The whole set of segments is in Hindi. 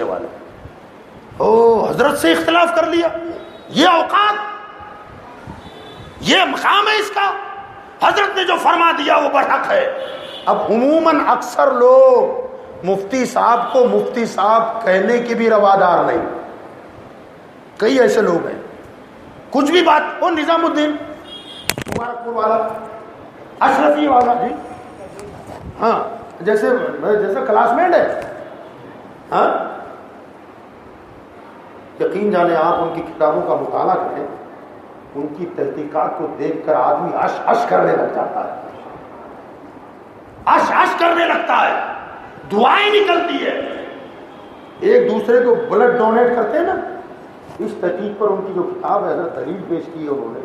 वाले, ओ हजरत से इख्तिलाफ कर लिया, ये औकात, ये मकाम है इसका, हजरत ने जो फरमा दिया वो बरहक है। अब उमूमन अक्सर लोग मुफ्ती साहब को मुफ्ती साहब कहने के भी रवादार नहीं। कई ऐसे लोग हैं, कुछ भी बात, वो निजामुद्दीन मुबारकपुर वाला, अशरफी वाला जी, हाँ जैसे क्लासमेट है, हाँ, यकीन जाने आप उनकी किताबों का मुताला करें, उनकी तहकीकात को देखकर आदमी अश अश करने लग जाता है, अश अश करने लगता है, दुआएं निकलती है। एक दूसरे को ब्लड डोनेट करते हैं ना, इस तहकीक पर उनकी जो किताब है, अगर दलील पेश की है उन्होंने,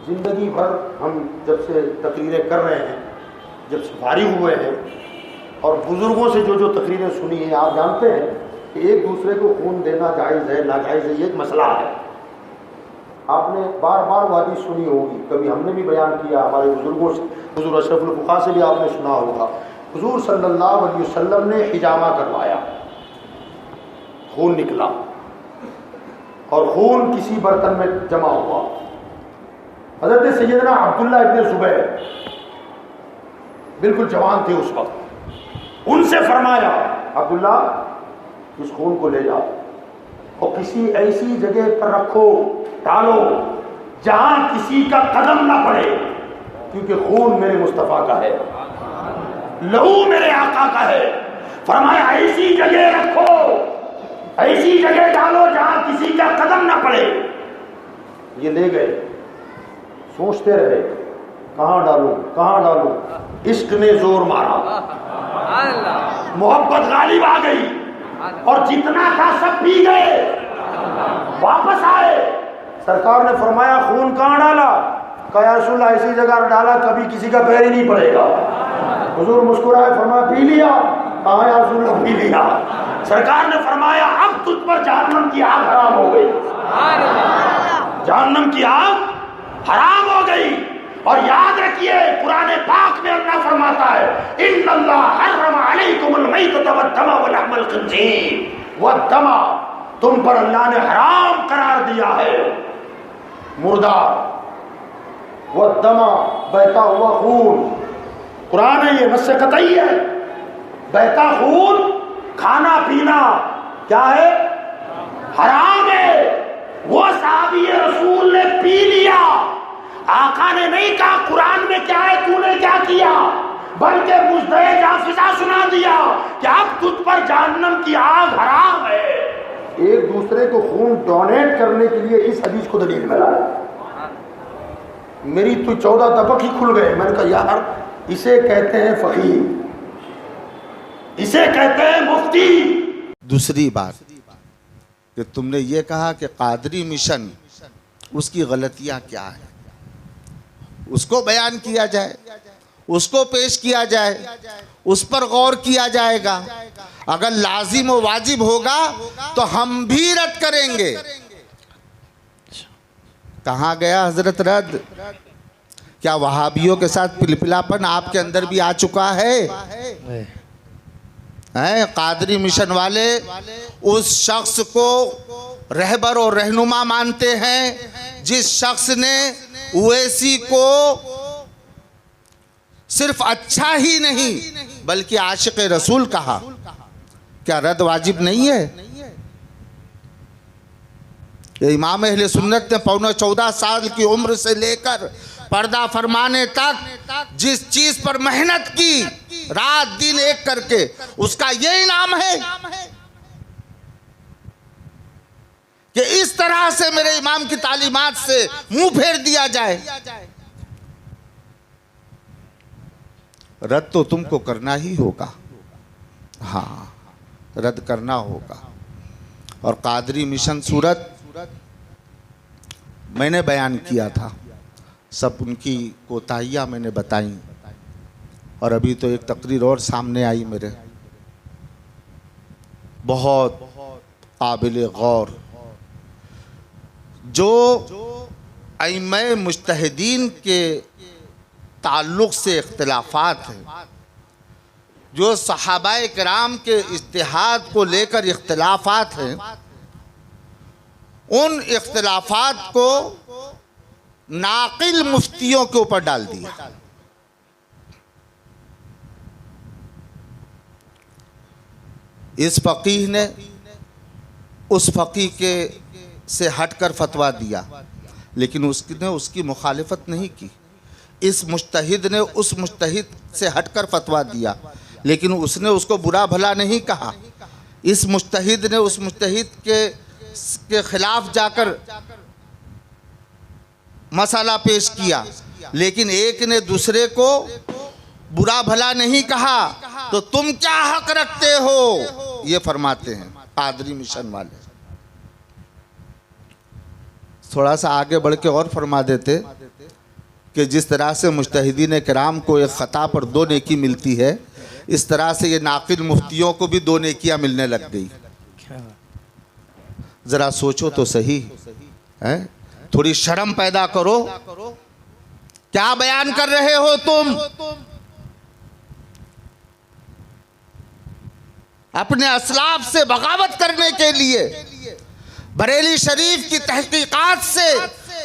जिंदगी भर हम जब से तकरीरें कर रहे हैं, जब से फारिग हुए हैं और बुजुर्गों से जो जो तकरीरें सुनी हैं, आप जानते हैं कि एक दूसरे को खून देना जायज़ है नाजायज़ है, ये एक मसला है। आपने बार बार वादी सुनी होगी, कभी हमने भी बयान किया हमारे बुजुर्गों से, हुजूर अशरफुल फुक़हा से भी आपने सुना होगा, हुजूर सल्लल्लाहु अलैहि वसल्लम ने हिजामा करवाया, खून निकला और खून किसी बर्तन में जमा हुआ। हज़रत सैयदना अब्दुल्लाह इब्न ज़ुबैर बिल्कुल जवान थे उस वक्त, उनसे फरमाया अब्दुल्ला इस खून को ले जाओ और किसी ऐसी जगह पर रखो, डालो जहां किसी का कदम ना पड़े, क्योंकि खून मेरे मुस्तफा का है, लहू मेरे आका का है। फरमाया ऐसी जगह रखो, ऐसी जगह डालो जहां किसी का कदम ना पड़े। ये ले गए, सोचते रहे कहां डालूं कहां डालूं, इश्क ने जोर मारा, मोहब्बत गालिब आ गई और जितना था सब पी गए। वापस आए, सरकार ने फरमाया खून कहां डाला? कहा या रसूल अल्लाह ऐसी जगह डाला कभी किसी का पैर ही नहीं पड़ेगा। हुजूर मुस्कुराए, फरमाया पी लिया? कहा या रसूल अल्लाह पी लिया। सरकार ने फरमाया अब तुझ पर जहन्नम की आग हराम हो गई, जहन्नम की आग हराम हो गई। और याद रखिए कुरान पाक में अल्लाह फरमाता है इन्नल्लाह हर्रम अलैकुमुल मैतत वद्दम वलहमल खिंजीर वद्दम, तुम पर अल्लाह ने हराम करार दिया है मुर्दार, वद्दम बहता हुआ खून। कुरान है ये, नस्स कतई है, बहता खून खाना पीना क्या है? हराम है। वो साहबी रसूल ने पी लिया, आका ने नहीं कहा कुरान में क्या है तूने क्या किया, बल्कि मुझे जाफिजा सुना दिया कि अब तुझ पर जहन्नम की आग हराम है। एक दूसरे को खून डोनेट करने के लिए इस हदीस को दलील में लाया। मेरी तो 14 तबक ही खुल गए। मैंने कहा यार इसे कहते हैं फकीह, इसे कहते हैं मुफ्ती। दूसरी बात कि तुमने ये कहा कि कादरी मिशन, उसकी गलतियां क्या है, उसको बयान किया जाए, उसको पेश किया जाए, उस पर गौर किया जाएगा। अगर लाजिम व वाजिब होगा तो हम भी रद्द करेंगे। कहाँ गया हजरत रद्द? क्या वहाबियों के साथ पिलपिलापन आपके अंदर भी आ चुका है? कादरी मिशन वाले उस शख्स को रहबर और रहनुमा मानते हैं जिस शख्स ने ओवैसी को सिर्फ अच्छा ही नहीं बल्कि आशिक रसूल कहा। क्या रद्द वाजिब नहीं है? इमाम अहले सुन्नत ने 14 साल की उम्र से लेकर पर्दा फरमाने तक जिस चीज पर मेहनत की रात दिन एक करके, उसका यही नाम है कि इस तरह से मेरे इमाम की तालीमात से मुंह फेर दिया जाए। रद्द तो तुमको करना ही होगा, हाँ रद्द करना होगा। और कादरी मिशन सूरत मैंने बयान किया था, सब उनकी कोताहियाँ मैंने बताई। और अभी तो एक तकरीर और सामने आई मेरे, बहुत काबिल गौर, जो अइम्मे मुज्तहिदीन के ताल्लुक़ से इख्तिलाफात हैं जो सहाबाए किराम के इज्तिहाद को लेकर इख्तिलाफात हैं, उन इख्तिलाफात को नाकिल मुफ्तियों के ऊपर डाल दिया। इस फकीह ने उस फकीह के से हटकर फतवा दिया, लेकिन उसने उसकी मुखालिफत नहीं की। इस मुज्तहिद ने उस मुज्तहिद से हटकर फतवा दिया, लेकिन उसने उसको बुरा भला नहीं कहा। इस मुज्तहिद ने उस मुज्तहिद के खिलाफ जाकर मसला पेश किया, लेकिन एक ने दूसरे को बुरा भला नहीं कहा। तो तुम क्या हक रखते हो, ये फरमाते हैं कादरी मिशन वाले। थोड़ा सा आगे बढ़ के और फरमा देते कि जिस तरह से मुज्तहिदीन किराम को एक ख़ता पर 2 नेकी मिलती है, इस तरह से ये नाकिल मुफ्तियों को भी 2 नेकियां मिलने लग गई। ज़रा सोचो तो सही है, थोड़ी शर्म पैदा करो। क्या बयान कर रहे हो तुम? अपने असलाफ से बगावत करने के लिए, बरेली शरीफ की तहकीकात से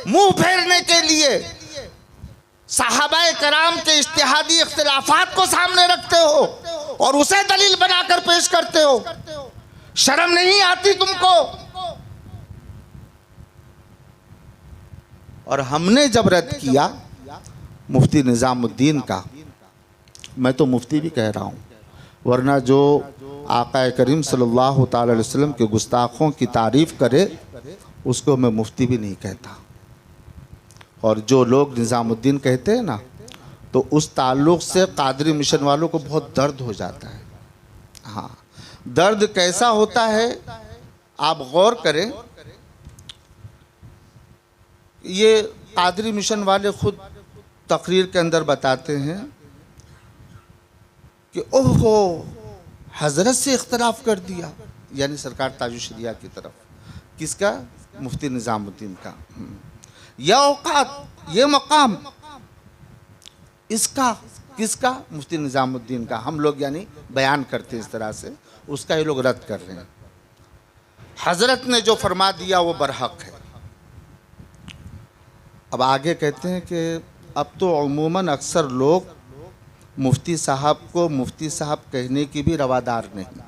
मुंह फेरने के लिए सहाबाए कराम के इज्तिहादी इख्तिलाफात को सामने रखते हो और उसे दलील बनाकर पेश करते हो। शर्म नहीं आती तुमको? और हमने जब रद्द किया मुफ्ती निज़ामुद्दीन का, मैं तो मुफ्ती भी कह रहा हूँ, वरना जो आका करीम सल्लल्लाहु ताला अलैहि वसल्लम के गुस्ताखों की तारीफ़ करे उसको मैं मुफ्ती भी नहीं कहता। और जो लोग निज़ामुद्दीन कहते हैं ना, तो उस ताल्लुक़ से कादरी मिशन वालों को बहुत दर्द हो जाता है। हाँ, दर्द कैसा होता है आप गौर करें। ये कादरी मिशन वाले खुद तकरीर के अंदर बताते हैं कि ओहो हज़रत से इख्तलाफ कर दिया, यानी सरकार ताजुशरिया की तरफ। किसका? मुफ्ती निज़ामुद्दीन का। यह औकात, ये मकाम इसका, किसका? मुफ्ती निज़ामुद्दीन का। हम लोग यानी बयान करते इस तरह से, उसका ये लोग रद्द कर रहे हैं। हज़रत ने जो फरमा दिया वो बरहक है। अब आगे कहते हैं कि अब तो अमूमन अक्सर लोग मुफ्ती साहब को मुफ्ती साहब कहने की भी रवादार नहीं।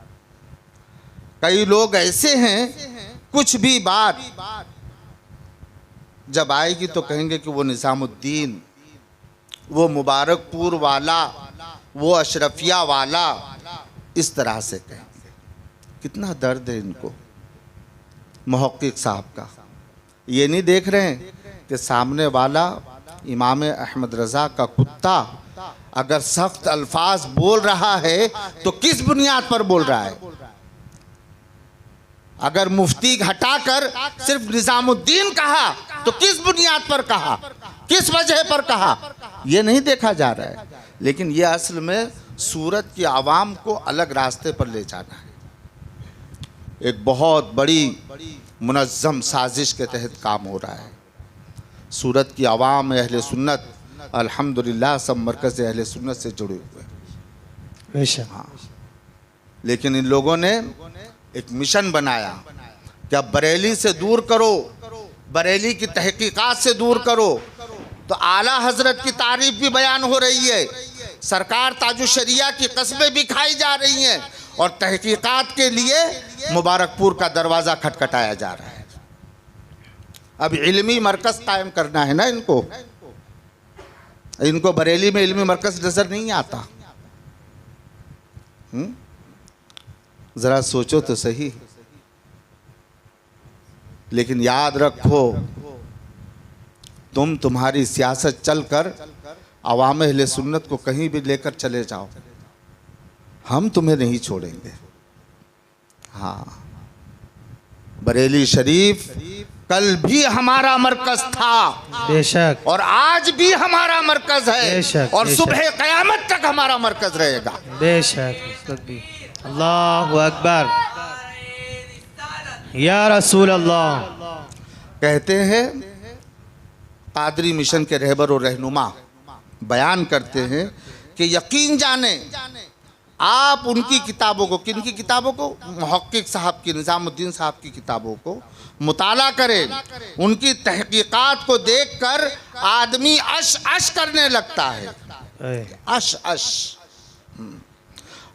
कई लोग ऐसे हैं, कुछ भी बात जब आएगी तो कहेंगे कि वो निज़ामुद्दीन, वो मुबारकपुर वाला, वो अशरफिया वाला, इस तरह से कहेंगे। कितना दर्द है इनको मुहक्किक साहब का। ये नहीं देख रहे हैं कि सामने वाला इमाम अहमद रज़ा का कुत्ता अगर सख्त अल्फाज बोल रहा है तो किस बुनियाद पर बोल रहा है? अगर मुफ्ती हटाकर सिर्फ निज़ामुद्दीन कहा तो किस बुनियाद पर कहा, किस वजह पर कहा, यह नहीं देखा जा रहा है। लेकिन यह असल में सूरत की आवाम को अलग रास्ते पर ले जाना है। एक बहुत बड़ी मुनज़्ज़म साजिश के तहत काम हो रहा है। सूरत की आवाम अहले सुन्नत अल्हम्दुलिल्लाह सब मरकज़ अहले सुन्नत से जुड़े हुए हैं। हाँ, लेकिन इन लोगों ने एक मिशन बनाया कि अब बरेली से दूर करो, बरेली की तहकीकात से दूर करो। तो आला हजरत की तारीफ भी बयान हो रही है, सरकार ताजुशरिया की कस्में भी खाई जा रही हैं, और तहकीकात के लिए मुबारकपुर का दरवाज़ा खटखटाया जा रहा है। अब इल्मी मरकज़ कायम करना है ना इनको। इनको बरेली में इल्मी मरकज़ नज़र नहीं आता। ज़रा सोचो तो सही। लेकिन याद रखो, तुम्हारी सियासत चलकर अवाम अहले सुन्नत को कहीं भी लेकर चले जाओ, हम तुम्हें नहीं छोड़ेंगे। हाँ, बरेली शरीफ कल भी हमारा मरकज था, बेशक, और आज भी हमारा मरकज है, बेशक, और बेशक। सुबह क़यामत तक हमारा मरकज रहेगा। बेशक। अल्लाहु अकबर, या रसूल अल्लाह। कहते हैं कादरी मिशन के रहबर और रहनुमा बयान करते हैं कि यकीन जाने आप उनकी किताबों को, किनकी किताबों को, मुहक्किक साहब की, निज़ामुद्दीन साहब की किताबों को मुताला करें। उनकी तहकीकात को देखकर आदमी अश अश करने लगता है, अश अश।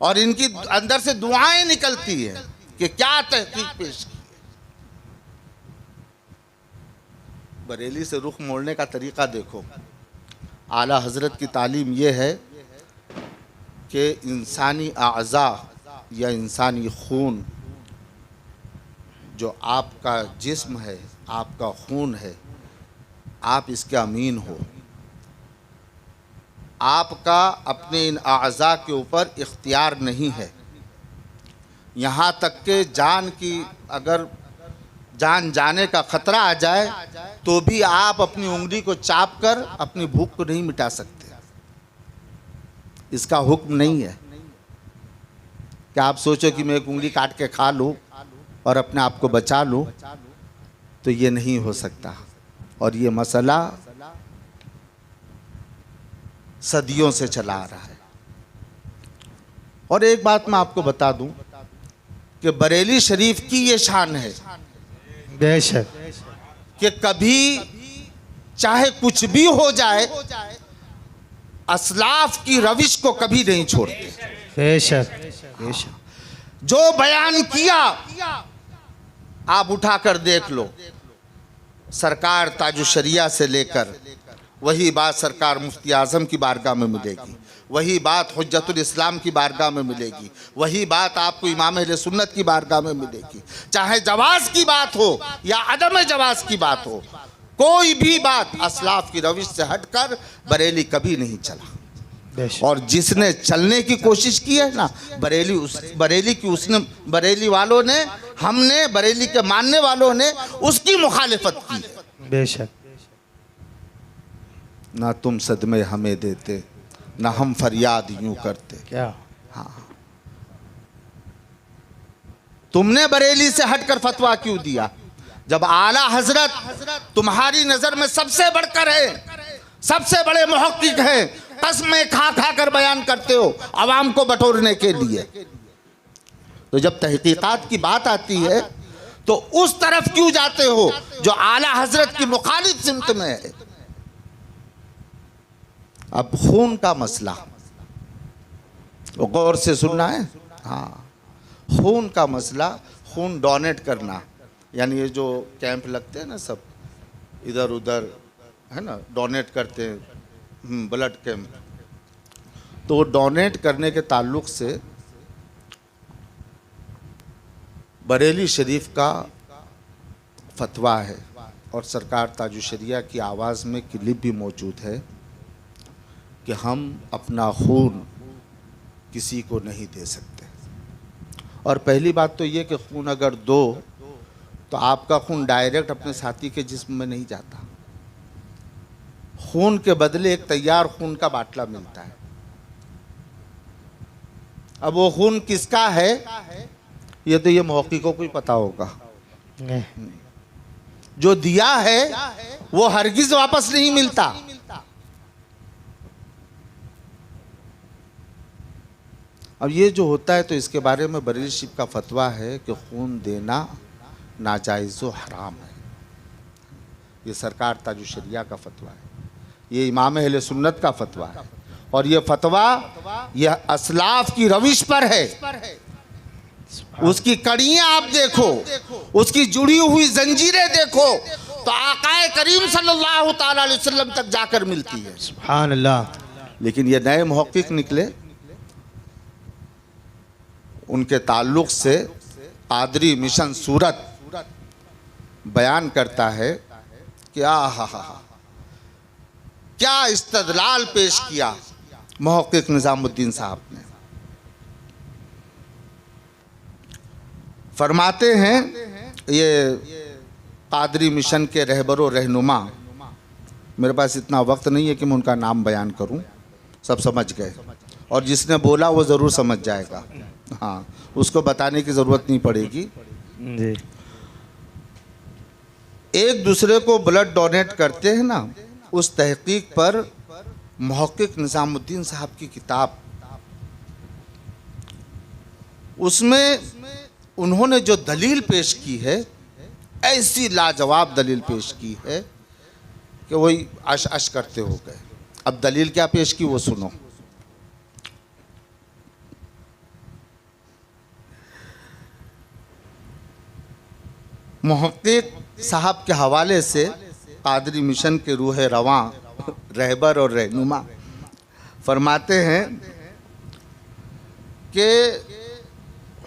और इनकी अंदर से दुआएं निकलती है कि क्या तहकीक पेश की। बरेली से रुख मोड़ने का तरीका देखो। आला हजरत की तालीम यह है कि इंसानी आज़ा या इंसानी खून, जो आपका जिस्म है, आपका खून है, आप इसके अमीन हो। आपका अपने इन आज़ा के ऊपर इख्तियार नहीं है। यहाँ तक कि जान की, अगर जान जाने का ख़तरा आ जाए तो भी आप अपनी उंगली को चाप कर अपनी भूख को नहीं मिटा सकते। इसका हुक्म नहीं है कि आप सोचो कि मैं एक उंगली काट के खा लूँ और अपने आप को बचा लूँ, तो ये नहीं हो सकता। और ये मसला सदियों से चला आ रहा है। और एक बात मैं आपको बता दूं कि बरेली शरीफ की ये शान है बेशक कि कभी चाहे कुछ भी हो जाए, असलाफ की रविश को कभी नहीं छोड़ते। बेशक बेशक। जो बयान किया आप उठाकर देख लो, सरकार ताजुशरिया से लेकर वही बात सरकार मुफ्ती आज़म की बारगाह में मिलेगी, वही बात हुज्जतुल इस्लाम की बारगाह में मिलेगी, वही बात आपको इमाम अहले सुन्नत की बारगाह में मिलेगी। चाहे जवाज़ की बात हो या अदम जवाज़ की बात हो, कोई भी बात असलाफ की रविश से हटकर बरेली कभी नहीं चला। और जिसने चलने की कोशिश की है ना, बरेली वालों ने, हमने, बरेली के मानने वालों ने उसकी मुखालिफत की है। बेशक। ना तुम सदमे हमें देते, ना हम फरियाद यूं करते। क्या? हाँ, तुमने बरेली से हटकर फतवा क्यों दिया? जब आला हजरत तुम्हारी नजर में सबसे बढ़कर है, सबसे बड़े मुहक्किक हैं, कसमें खा खा कर बयान करते हो आवाम को बटोरने के लिए, तो जब तहकीकात की बात आती है तो उस तरफ क्यों जाते हो जो आला हजरत की मुखालिफ सिमत में है? अब खून का मसला गौर से सुनना है। हाँ, खून का मसला, खून डोनेट करना, यानी ये जो कैंप लगते हैं ना, सब इधर उधर है ना, डोनेट करते हैं, ब्लड कैंप। तो डोनेट करने के ताल्लुक़ से बरेली शरीफ का फतवा है और सरकार ताजुशरिया की आवाज़ में क्लिप भी मौजूद है कि हम अपना खून किसी को नहीं दे सकते। और पहली बात तो ये कि खून अगर दो तो आपका खून डायरेक्ट अपने साथी के जिस्म में नहीं जाता। खून के बदले एक तैयार खून का बाटला मिलता है। अब वो खून किसका है ये तो ये मुहक्किकों को ही पता होगा। जो दिया है वो हरगिज वापस नहीं मिलता। अब ये जो होता है तो इसके बारे में बरेली शरीफ का फतवा है कि खून देना नाजायज़ व हराम है। ये सरकार ताजुशरिया का फतवा है, ये इमाम अहले सुन्नत का फतवा है, और ये फतवा यह असलाफ की रविश पर है। उसकी कड़ियां आप देखो, उसकी जुड़ी हुई जंजीरें देखो तो आकाए करीम सल्लल्लाहु ताला अलैहि वसल्लम तक जाकर मिलती है। सुभान अल्लाह। लेकिन ये नए मुहक्किक निकले, उनके ताल्लुक़ से कादरी मिशन सूरत बयान करता है कि क्या इस्तदलाल पेश किया मुहक्किक निज़ामुद्दीन साहब ने। फरमाते हैं, ये कादरी मिशन के रहबरो रहनुमा, मेरे पास इतना वक्त नहीं है कि मैं उनका नाम बयान करूं, सब समझ गए, और जिसने बोला वो ज़रूर समझ जाएगा। हाँ, उसको बताने की ज़रूरत नहीं पड़ेगी जी। एक दूसरे को ब्लड डोनेट करते हैं ना, उस तहकीक पर मुहक्किक निज़ामुद्दीन साहब की किताब उसमें उन्होंने जो दलील पेश की है, ऐसी लाजवाब दलील पेश की है कि वही अश अश करते हो गए। अब दलील क्या पेश की वो सुनो। मुहक्किक साहब के हवाले से कादरी मिशन के रूह रवां रहबर और रहनुमा फरमाते हैं कि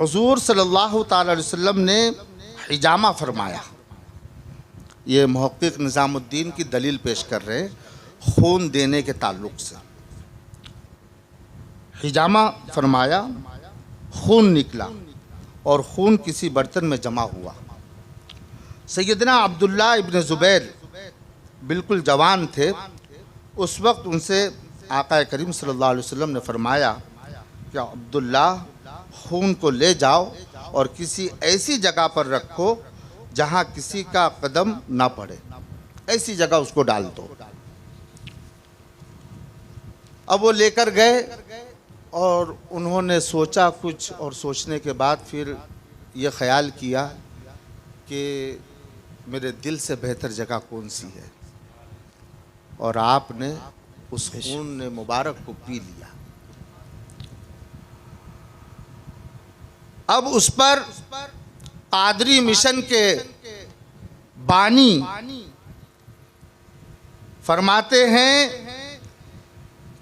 हुजूर सल्लल्लाहु ताला अलैहि वसल्लम ने हिजामा फरमाया। ये मुहक्किक निज़ामुद्दीन की दलील पेश कर रहे हैं खून देने के ताल्लुक़ से। हिजामा फरमाया, खून निकला और खून किसी बर्तन में जमा हुआ। सैयदना अब्दुल्ला इब्न ज़ुबैर बिल्कुल जवान थे। उस वक्त उनसे आका करीम सल्लल्लाहु अलैहि वसल्लम ने फरमाया कि अब्दुल्ला, खून को ले जाओ और किसी ऐसी जगह पर रखो जहाँ किसी का कदम ना पड़े, ऐसी जगह उसको डाल दो। अब वो लेकर गए और उन्होंने सोचा कुछ, और सोचने के बाद फिर ये ख्याल किया कि मेरे दिल से बेहतर जगह कौन सी है, और आपने उस खून ने मुबारक को पी लिया। अब उस पर कादरी मिशन के बानी फरमाते हैं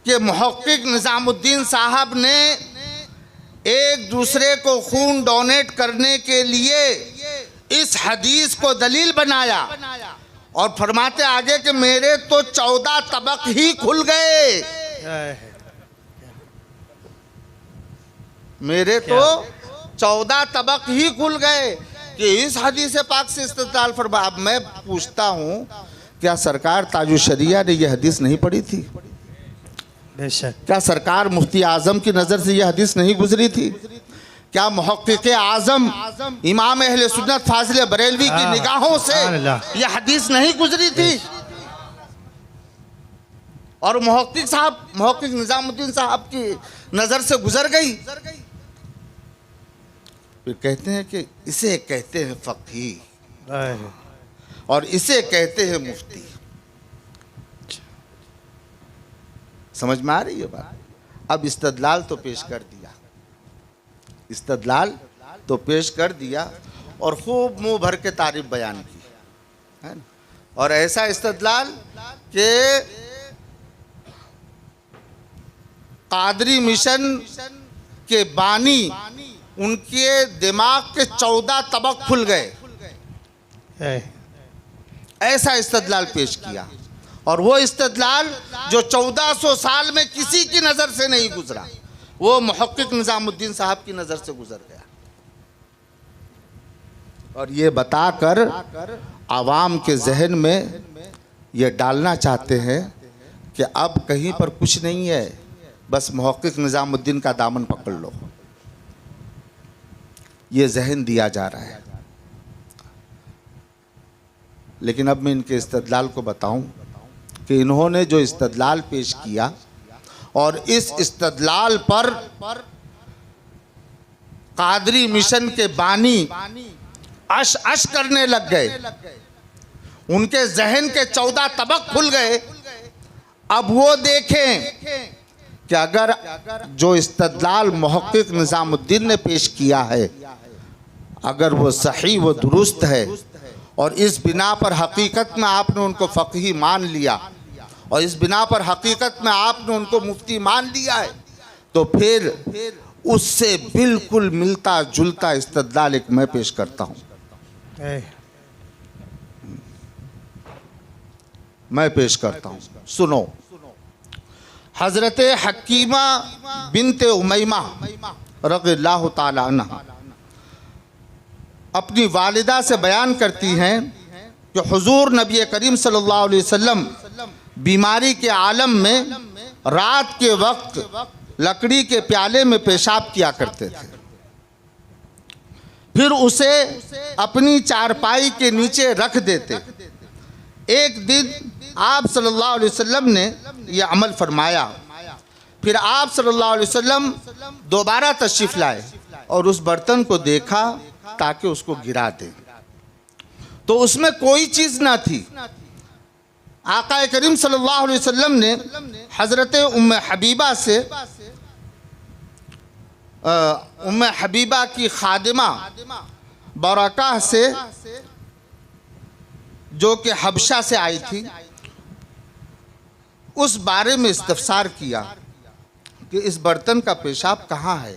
कि मुहक्किक निज़ामुद्दीन साहब ने एक दूसरे को खून डोनेट करने के लिए इस हदीस को दलील बनाया और फरमाते आगे कि मेरे तो 14 तबक ही खुल गए, मेरे तो 14 तबक ही खुल गए कि इस हदीस पाक से इस्तेदलाल फरमा। अब मैं पूछता हूँ, क्या सरकार ताजुश शरिया ने यह हदीस नहीं पढ़ी थी? बेशक। क्या सरकार मुफ्ती आजम की नज़र से यह हदीस नहीं गुजरी थी? क्या मुहक्किक आजम इमाम अहले सुन्नत फाजिल बरेलवी की निगाहों से यह हदीस नहीं गुजरी थी? और मुहक्किक निज़ामुद्दीन साहब की नज़र से गुजर गई। फिर कहते हैं कि इसे कहते हैं फ़क़ी और इसे कहते हैं मुफ्ती। समझ में आ रही है बात? अब इस्तदलाल तो पेश कर दिया, इस्तदलाल तो पेश कर दिया और खूब मुंह भर के तारीफ बयान की, है ना? और ऐसा इस्तदलाल कि कादरी मिशन के बानी उनके दिमाग के 14 तबक खुल गए, ऐसा इस्तदलाल पेश किया। और वो इस्तदलाल जो 1400 साल में किसी की नज़र से नहीं गुजरा, वो मुहक्किक निज़ामुद्दीन साहब की नज़र से गुजर गया। और ये बताकर आवाम के जहन में ये डालना चाहते हैं कि अब कहीं पर कुछ नहीं है, बस मुहक्किक निज़ामुद्दीन का दामन पकड़ लो, ये जहन दिया जा रहा है। लेकिन अब मैं इनके इस्तदलाल को बताऊं कि इन्होंने जो इस्तदलाल पेश किया और इस इस्तदलाल पर कादरी मिशन के बानी अश अश करने लग गए, उनके जहन के 14 तबक खुल गए। अब वो देखें कि अगर जो इस्तदलाल मुहक्किक निज़ामुद्दीन ने पेश किया है, अगर वो सही व दुरुस्त है और इस बिना पर हकीकत में आपने उनको फ़क़ी मान लिया और इस बिना पर हकीकत में आपने उनको मुफ्ती मान लिया है, तो फिर उससे बिल्कुल मिलता जुलता इस्तदलाल एक मैं पेश करता हूँ, मैं पेश करता हूँ। सुनो, हज़रत हकीमा बिनते उमैमा रज़ियल्लाहु ताला अन्हा अपनी वालिदा से बयान करती हैं कि हुजूर नबी करीम सल्लल्लाहु अलैहि वसल्लम बीमारी के आलम में रात के वक्त लकड़ी के प्याले में पेशाब किया करते थे, फिर उसे अपनी चारपाई के नीचे रख देते। एक दिन आप सल्लल्लाहु अलैहि वसल्लम ने यह अमल फरमाया, फिर आप सल्लल्लाहु अलैहि वसल्लम दोबारा तशरीफ़ लाए और उस बर्तन को देखा ताकि उसको गिरा दे, तो उसमें कोई चीज़ ना थी। आका करीम सल्लल्लाहु अलैहि वसल्लम ने हज़रत उम्मे हबीबा से, उम्मे हबीबा की खादिमा बरका से, जो कि हबशा से आई थी, उस बारे में इस्तफसार किया कि इस बर्तन का पेशाब कहाँ है।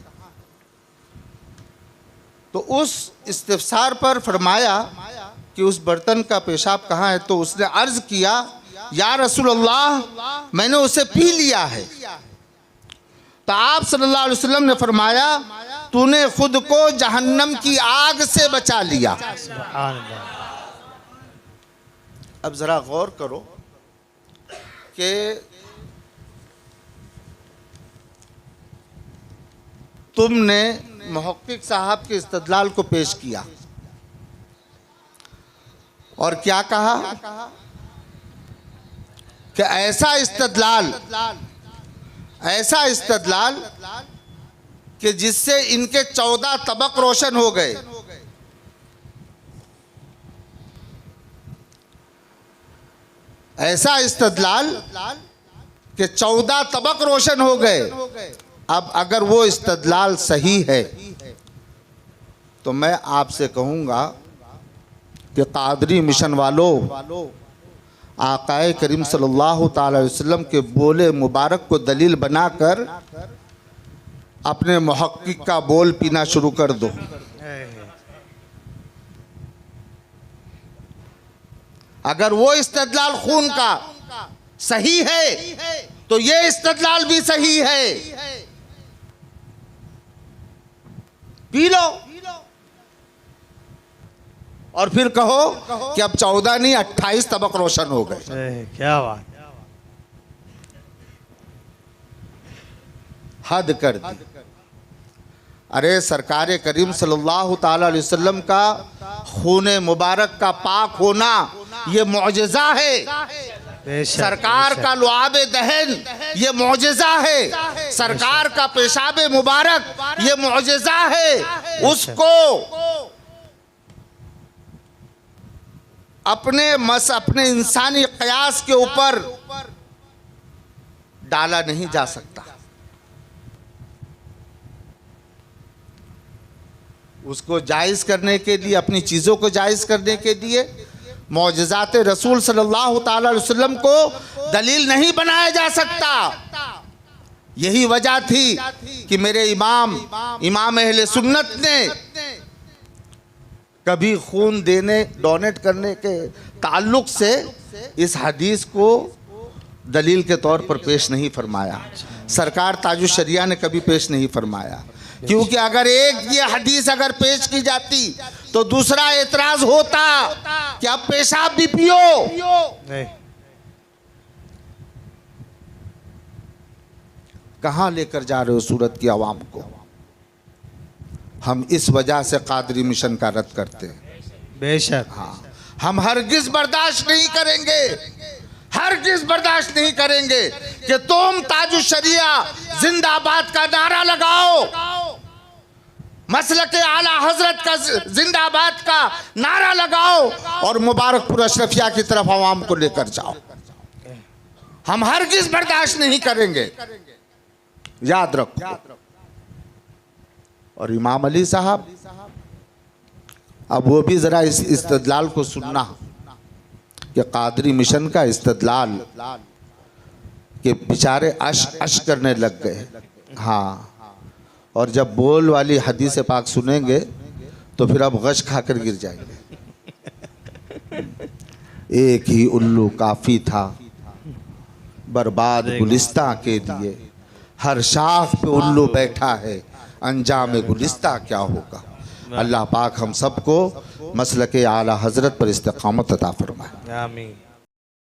तो उस इस्तफसार पर फरमाया कि उस बर्तन का पेशाब कहाँ है, तो उसने अर्ज़ किया, या रसूलल्लाह, मैंने उसे पी लिया है। तो आप सल्लल्लाहु अलैहि वसल्लम ने फरमाया, तूने खुद को जहन्नम की आग से बचा लिया। सुभान अल्लाह। अब ज़रा गौर करो कि तुमने मुहक्किक साहब के इस्तदलाल को पेश किया और क्या कहा कि ऐसा इस्तदलाल कि जिससे इनके 14 तबक रोशन हो गए। ऐसा इस्तदलाल कि 14 तबक रोशन हो गए। अब अगर वो इस्तदलाल सही है तो मैं आपसे कहूँगा कि कादरी मिशन वालों, आकाए करीम सल्लल्लाहु ताला अलैहि वसल्लम के बोले मुबारक को दलील बनाकर अपने मुहक्किक का बोल पीना शुरू कर दो। अगर वो इस्तदलाल खून का सही है तो ये इस्तदलाल भी सही है, पी लो और फिर कहो कि अब 14 नहीं 28 तबक रोशन हो गए। क्या बात। हद कर दी। अरे सरकार करीम सल्लल्लाहु ताला अलैहि वसल्लम का खून मुबारक का पाक होना ये मुअजिज़ा है। सरकार का लुआब दहन ये मुअजिज़ा है। सरकार का पेशाब मुबारक ये मुअजिज़ा है। उसको अपने इंसानी क़यास के ऊपर डाला नहीं जा सकता। उसको जायज़ करने के लिए, अपनी चीज़ों को जायज़ करने के लिए मौजज़ात रसूल सल्लल्लाहु ताला अलैहि वसल्लम को दलील नहीं बनाया जा सकता। यही वजह थी कि मेरे इमाम अहले सुन्नत ने कभी खून देने, डोनेट करने के ताल्लुक से इस हदीस को दलील के तौर पर पेश नहीं फरमाया। सरकार ताजुश शरिया ने कभी पेश नहीं फरमाया, क्योंकि अगर एक ये हदीस अगर पेश की जाती तो दूसरा एतराज होता कि अब पेशाब भी पियो। नहीं। कहाँ लेकर जा रहे हो सूरत की आवाम को? हम इस वजह से कादरी मिशन का रद्द करते हैं। बेशक। हाँ, हम हरगिज बर्दाश्त नहीं करेंगे, हरगिज बर्दाश्त नहीं करेंगे कि तुम ताजुश शरिया जिंदाबाद का नारा लगाओ, मसलक आला हजरत का जिंदाबाद का नारा लगाओ और मुबारकपुर अशरफिया की तरफ आवाम को लेकर जाओ। हम हरगिज बर्दाश्त नहीं करेंगे, याद रखो। और इमाम अली साहब, अब वो भी ज़रा इस इस्तदलाल को सुनना कि कादरी मिशन का इस्तदलाल कि बेचारे अश करने लग गए। हाँ, और जब बोल वाली हदीस पाक सुनेंगे तो फिर अब गश खाकर गिर जाएंगे। एक ही उल्लू काफ़ी था बर्बाद गुलिस्तां के लिए, हर शाख पे उल्लू बैठा है, अंजाम गुलिस्तां क्या होगा। अल्लाह पाक हम सबको मसलके आला हजरत पर इस्तिकामत अता फरमाए। आमीन।